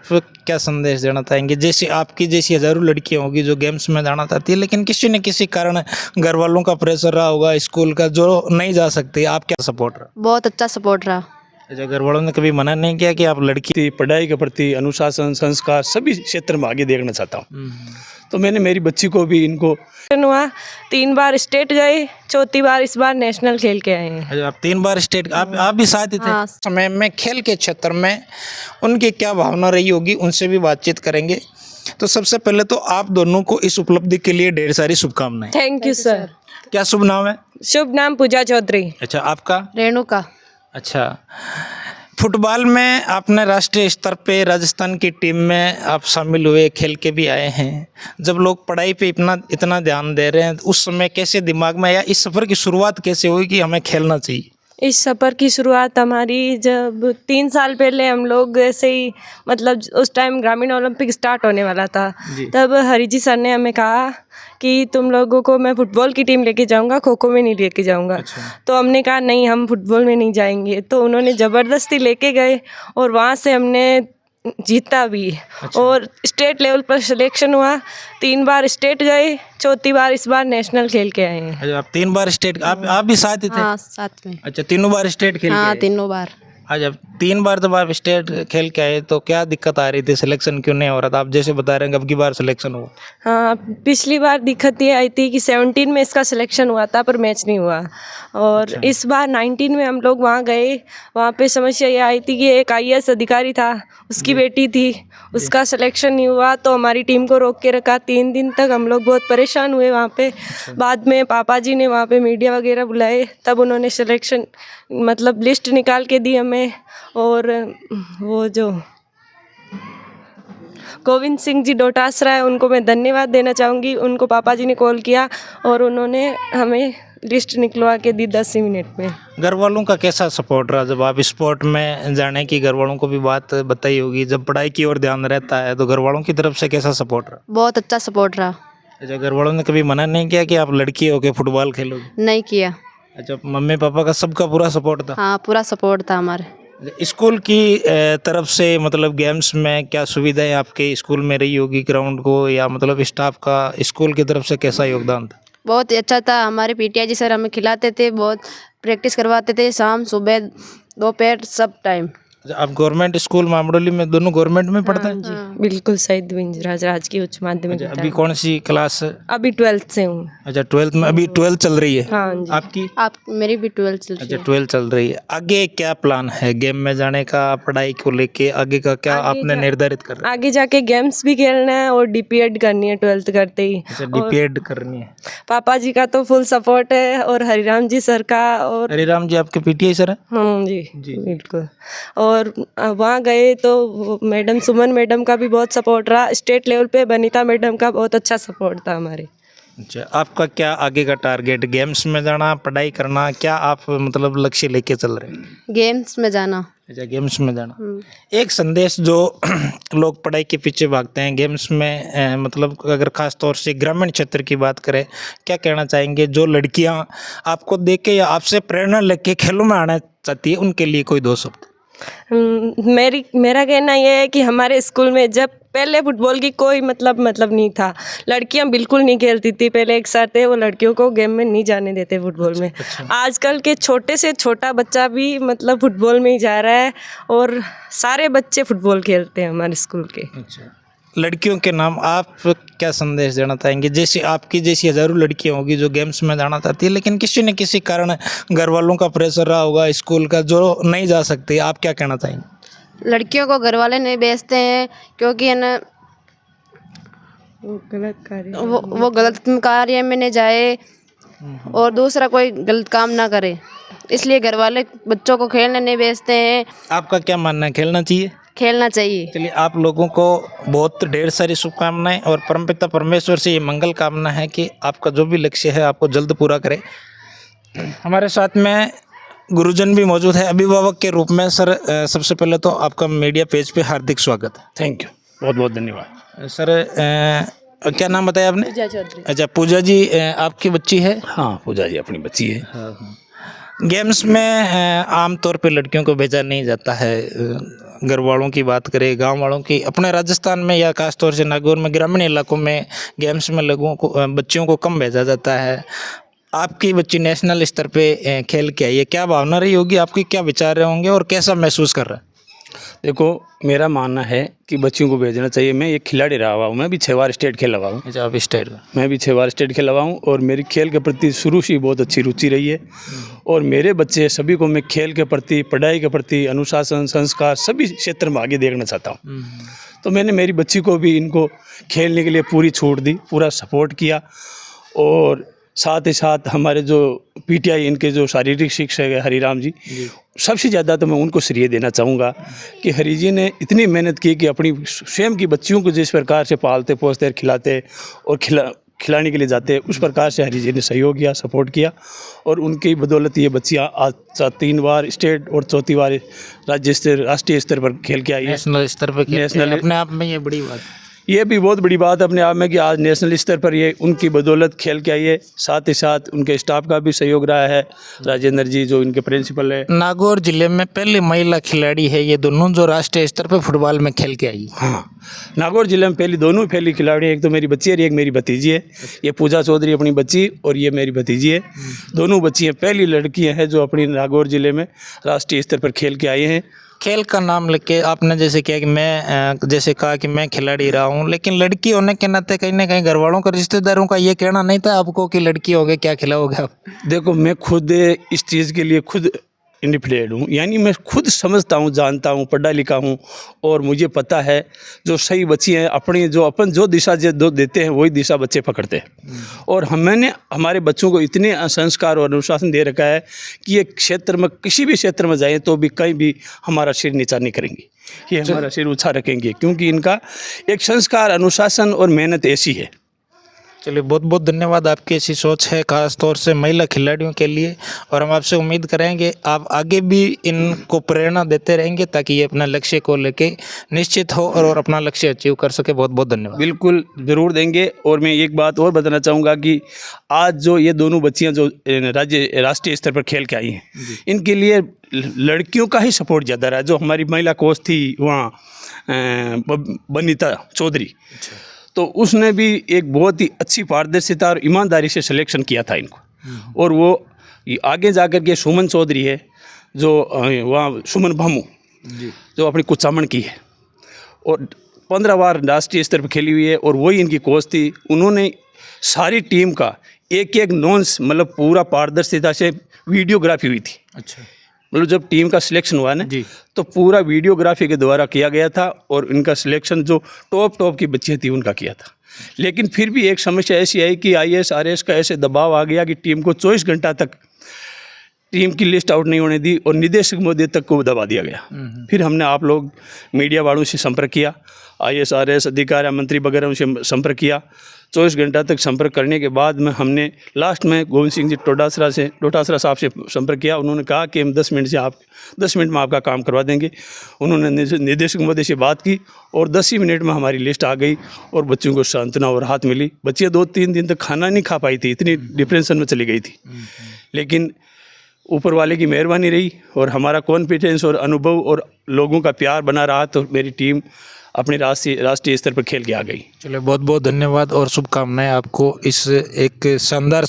क्या संदेश देना चाहेंगे? जैसे आपकी जैसी हज़ारों लड़कियां होगी जो गेम्स में जाना चाहती है, लेकिन किसी न किसी कारण घर वालों का प्रेशर रहा होगा, स्कूल का, जो नहीं जा सकती, आप क्या सपोर्ट रहा? बहुत अच्छा सपोर्ट रहा। अच्छा, घर वालों ने कभी मना नहीं किया कि आप लड़की? पढ़ाई के प्रति अनुशासन, संस्कार सभी क्षेत्र में आगे देखना चाहता हूँ। तो मैंने मेरी बच्ची को भी इनको हुआ 3 बार स्टेट गए, चौथी बार इस बार नेशनल खेल के आए हैं। अच्छा, आप 3 बार स्टेट, आप भी साथ ही थे? हाँ। समय में खेल के क्षेत्र में उनकी क्या भावना रही होगी, उनसे भी बातचीत करेंगे। तो सबसे पहले तो आप दोनों को इस उपलब्धि के लिए ढेर सारी शुभकामनाएं। Thank you sir. क्या शुभ नाम है? शुभ नाम पूजा चौधरी। अच्छा, आपका? रेणुका। अच्छा, फुटबॉल में आपने राष्ट्रीय स्तर पे राजस्थान की टीम में आप शामिल हुए, खेल के भी आए हैं। जब लोग पढ़ाई पे इतना ध्यान दे रहे हैं, उस समय कैसे दिमाग में आया, इस सफ़र की शुरुआत कैसे हुई कि हमें खेलना चाहिए? इस सफ़र की शुरुआत हमारी जब 3 साल पहले हम लोग ऐसे ही, मतलब उस टाइम ग्रामीण ओलंपिक स्टार्ट होने वाला था, तब हरिजी सर ने हमें कहा कि तुम लोगों को मैं फुटबॉल की टीम लेके जाऊंगा, खो खो में नहीं लेके जाऊंगा। तो हमने कहा नहीं, हम फुटबॉल में नहीं जाएंगे। तो उन्होंने ज़बरदस्ती लेके गए और वहाँ से हमने जीता भी। और स्टेट लेवल पर सिलेक्शन हुआ, 3 बार स्टेट गए, चौथी बार इस बार नेशनल खेल के आए हैं। अच्छा, आप 3 बार स्टेट, आप भी साथ ही थे? हाँ, साथ में। अच्छा, तीनों बार स्टेट खेल के हाँ, आए? तीनों बार। अच्छा, 3 बार जब आप स्टेट खेल के आए तो क्या दिक्कत आ रही थी, सिलेक्शन क्यों नहीं हो रहा था? आप जैसे बता रहे हैं अब की बार सिलेक्शन हुआ। हाँ, पिछली बार दिक्कत ये आई थी कि 17 में इसका सिलेक्शन हुआ था पर मैच नहीं हुआ। और इस बार 19 में हम लोग वहाँ गए, वहाँ पे समस्या ये आई थी कि एक IAS अधिकारी था, उसकी बेटी थी, उसका सिलेक्शन नहीं हुआ। तो हमारी टीम को रोक के रखा 3 दिन तक। हम लोग बहुत परेशान हुए वहाँ पे। बाद में पापा जी ने वहाँ पे मीडिया वगैरह बुलाए, तब उन्होंने सिलेक्शन मतलब लिस्ट निकाल के दी हमें। और वो जो गोविंद सिंह जी डोटासरा है, उनको मैं धन्यवाद देना चाहूँगी। उनको पापा जी ने कॉल किया और उन्होंने हमें लिस्ट निकलवा के दी 10 ही मिनट में। घर वालों का कैसा सपोर्ट रहा जब आप स्पोर्ट में जाने की? घर वालों को भी बात बताई होगी, जब पढ़ाई की ओर ध्यान रहता है तो घर वालों की तरफ से कैसा सपोर्ट रहा? बहुत अच्छा सपोर्ट रहा। अच्छा, घर वालों ने कभी मना नहीं किया कि आप लड़की हो के फुटबॉल खेलोगे? नहीं किया। अच्छा, मम्मी पापा का सबका पूरा सपोर्ट था? हाँ, पूरा सपोर्ट था हमारे। स्कूल की तरफ से मतलब गेम्स में क्या सुविधाएं आपके स्कूल में रही होगी, ग्राउंड को या मतलब स्टाफ का स्कूल की तरफ से कैसा योगदान था? बहुत ही अच्छा था। हमारे PTI जी सर हमें खिलाते थे, बहुत प्रैक्टिस करवाते थे, शाम सुबह दोपहर सब टाइम। अच्छा, आप गवर्नमेंट स्कूल मामडोली में, दोनों गवर्नमेंट में पढ़ते हैं? हाँ। बिल्कुल शहीद विंजराज राजकीय उच्च माध्यमिक अच्छा, अभी विद्यालय। कौन सी क्लास? अभी 12th से हूँ। अच्छा, 12th में, अभी 12th चल रही है? हाँ जी। आपकी? आप मेरी भी 12 चल रही अच्छा, है। 12th चल रही है। आगे क्या प्लान है गेम में जाने का, पढ़ाई को लेके आगे का क्या आपने निर्धारित कर रखा है? आगे जाके गेम्स भी खेलना है और DPED करनी है 12th करते ही। अच्छा, DPED करनी है। पापा जी का तो फुल सपोर्ट है और हरिराम जी सर का। और हरिराम जी आपके PTI सर है? हाँ जी बिल्कुल। और वहाँ गए तो मैडम सुमन मैडम का भी बहुत सपोर्ट रहा। स्टेट लेवल पे बनीता मैडम का बहुत अच्छा सपोर्ट था हमारे। अच्छा, आपका क्या आगे का टारगेट? गेम्स में जाना, पढ़ाई करना, क्या आप मतलब लक्ष्य लेके चल रहे हैं? गेम्स में जाना। अच्छा, गेम्स में जाना। एक संदेश जो लोग पढ़ाई के पीछे भागते हैं, गेम्स में मतलब अगर खास तौर से ग्रामीण क्षेत्र की बात करें, क्या कहना चाहेंगे? जो लड़कियां आपको देख के या आपसे प्रेरणा लेके खेलों में आना चाहती है, उनके लिए कोई 2 शब्द? मेरा कहना यह है कि हमारे स्कूल में जब पहले फुटबॉल की कोई मतलब नहीं था, लड़कियां बिल्कुल नहीं खेलती थी। पहले एक सर थे, वो लड़कियों को गेम में नहीं जाने देते फुटबॉल में। आजकल के छोटे से छोटा बच्चा भी मतलब फुटबॉल में ही जा रहा है और सारे बच्चे फुटबॉल खेलते हैं हमारे स्कूल के। अच्छा, लड़कियों के नाम आप क्या संदेश देना चाहेंगे? जैसे आपकी जैसी हज़ारों लड़कियां होगी जो गेम्स में जाना चाहती है, लेकिन किसी न किसी कारण घर वालों का प्रेशर रहा होगा, स्कूल का, जो नहीं जा सकती, आप क्या कहना चाहेंगे? लड़कियों को घर वाले नहीं भेजते हैं क्योंकि है ना वो गलत कार्य में नहीं जाए और दूसरा कोई गलत काम ना करे, इसलिए घर वाले बच्चों को खेलने नहीं भेजते हैं। आपका क्या मानना है, खेलना चाहिए? खेलना चाहिए। चलिए, आप लोगों को बहुत ढेर सारी शुभकामनाएं और परमपिता परमेश्वर से ये मंगल कामना है कि आपका जो भी लक्ष्य है आपको जल्द पूरा करे। हमारे साथ में गुरुजन भी मौजूद है अभिभावक के रूप में। सर, सबसे पहले तो आपका मीडिया पेज पे हार्दिक स्वागत है। थैंक यू, बहुत बहुत धन्यवाद। सर, क्या नाम बताया आपने? पूजा चौधरी। अच्छा, पूजा जी आपकी बच्ची है? हाँ, पूजा जी अपनी बच्ची है। हाँ हाँ। गेम्स में आम तौर पे लड़कियों को भेजा नहीं जाता है। घर वालों की बात करें, गांव वालों की, अपने राजस्थान में या खास तौर से नागौर में ग्रामीण इलाकों में गेम्स में बच्चियों को कम भेजा जाता है। आपकी बच्ची नेशनल स्तर पे खेल के आई है, क्या भावना रही होगी आपकी, क्या विचार रहे होंगे और कैसा महसूस कर रहा है? देखो, मेरा मानना है कि बच्चियों को भेजना चाहिए। मैं एक खिलाड़ी रहा हुआ हूँ, मैं भी 6 बार स्टेट खेला हुआ हूँ। अच्छा, आप स्टेट में? मैं भी 6 बार स्टेट खेला हुआ हूँ और मेरी खेल के प्रति शुरू से ही बहुत अच्छी रुचि रही है। और मेरे बच्चे सभी को मैं खेल के प्रति, पढ़ाई के प्रति, अनुशासन, संस्कार सभी क्षेत्र में आगे देखना चाहता हूँ। तो मैंने मेरी बच्ची को भी इनको खेलने के लिए पूरी छूट दी, पूरा सपोर्ट किया। और साथ ही साथ हमारे जो पीटीआई इनके जो शारीरिक शिक्षक है हरिराम जी, सबसे ज़्यादा तो मैं उनको श्रेय देना चाहूँगा कि हरि जी ने इतनी मेहनत की कि अपनी स्वयं की बच्चियों को जिस प्रकार से पालते पोसते खिलाते और खिलाने के लिए जाते, उस प्रकार से हरि जी ने सहयोग किया, सपोर्ट किया। और उनकी बदौलत ये बच्चियाँ आज 3 बार स्टेट और 4थी बार राज्य स्तर, राष्ट्रीय स्तर पर खेल के आई है। नेशनल स्तर पे नेशनल अपने आप में ये बड़ी बात, ये भी बहुत बड़ी बात अपने आप में कि आज नेशनल स्तर पर ये उनकी बदौलत खेल के आई है। साथ ही साथ उनके स्टाफ का भी सहयोग रहा है। राजेंद्र जी जो इनके प्रिंसिपल है, नागौर जिले में पहली महिला खिलाड़ी है ये दोनों जो राष्ट्रीय स्तर पर फुटबॉल में खेल के आई। हाँ, नागौर जिले में दोनों पहली खिलाड़ी, एक तो मेरी बच्ची है और एक मेरी भतीजी है। ये पूजा चौधरी अपनी बच्ची और ये मेरी भतीजी है। दोनों बच्चियाँ पहली लड़कियाँ हैं जो अपनी नागौर जिले में राष्ट्रीय स्तर पर खेल के आई हैं। खेल का नाम लेके आपने जैसे किया कि मैं जैसे कहा कि मैं खिलाड़ी रहा हूँ, लेकिन लड़की होने के नाते कहीं ना कहीं घर वालों का, रिश्तेदारों का ये कहना नहीं था आपको कि लड़की होगे क्या खिलाओगे आप? देखो, मैं खुद इस चीज़ के लिए खुद इंडिपेंडेंट हूँ, यानी मैं खुद समझता हूँ, जानता हूँ, पढ़ा लिखा हूँ और मुझे पता है जो सही बच्ची हैं अपनी जो दिशा जो देते हैं वही दिशा बच्चे पकड़ते हैं। और मैंने हमारे बच्चों को इतने संस्कार और अनुशासन दे रखा है कि ये क्षेत्र में किसी भी क्षेत्र में जाएँ तो भी कहीं भी हमारा सिर नीचा नहीं करेंगे, ये हमारा सिर ऊँचा रखेंगे, क्योंकि इनका एक संस्कार, अनुशासन और मेहनत ऐसी है। चलिए, बहुत बहुत धन्यवाद, आपकी ऐसी सोच है खास तौर से महिला खिलाड़ियों के लिए। और हम आपसे उम्मीद करेंगे आप आगे भी इनको प्रेरणा देते रहेंगे ताकि ये अपना लक्ष्य को लेके निश्चित हो और अपना लक्ष्य अचीव कर सके। बहुत बहुत धन्यवाद। बिल्कुल ज़रूर देंगे। और मैं एक बात और बताना चाहूँगा कि आज जो ये दोनों बच्चियाँ जो राष्ट्रीय स्तर पर खेल के आई हैं, इनके लिए लड़कियों का ही सपोर्ट ज़्यादा रहा है। जो हमारी महिला कोच थी वहाँ बनीता चौधरी, तो उसने भी एक बहुत ही अच्छी पारदर्शिता और ईमानदारी से सिलेक्शन किया था इनको। और वो आगे जाकर के सुमन चौधरी है जो वहाँ सुमन भामू जो अपनी कुचामन की है और 15 बार राष्ट्रीय स्तर पर खेली हुई है और वही इनकी कोच थी। उन्होंने सारी टीम का एक नॉन्स मतलब पूरा पारदर्शिता से वीडियोग्राफी हुई थी। अच्छा, मतलब जब टीम का सिलेक्शन हुआ ना तो पूरा वीडियोग्राफी के द्वारा किया गया था और इनका सिलेक्शन जो टॉप की बच्चियाँ थी उनका किया था। लेकिन फिर भी एक समस्या ऐसी आई कि IAS RAS का ऐसे दबाव आ गया कि टीम को 24 घंटा तक टीम की लिस्ट आउट नहीं होने दी और निदेशक महोदय तक को दबा दिया गया। फिर हमने आप लोग मीडिया वालों से संपर्क किया, IAS RAS अधिकारी मंत्री वगैरह से संपर्क किया। 24 घंटा तक संपर्क करने के बाद में हमने लास्ट में गोविंद सिंह जी डोटासरा साहब से संपर्क किया। उन्होंने कहा कि हम 10 मिनट में आपका काम करवा देंगे। उन्होंने निदेशक महोदय से बात की और 10 ही मिनट में हमारी लिस्ट आ गई और बच्चों को सांत्वना और राहत मिली। बच्चियाँ 2-3 दिन तक खाना नहीं खा पाई थी, इतनी डिप्रेशन में चली गई थी। लेकिन ऊपर वाले की मेहरबानी रही और हमारा कॉन्फिडेंस और अनुभव और लोगों का प्यार बना रहा तो मेरी टीम अपने राष्ट्रीय स्तर पर खेल के आ गई। चलिए, बहुत बहुत धन्यवाद और शुभकामनाएं आपको इस एक शानदार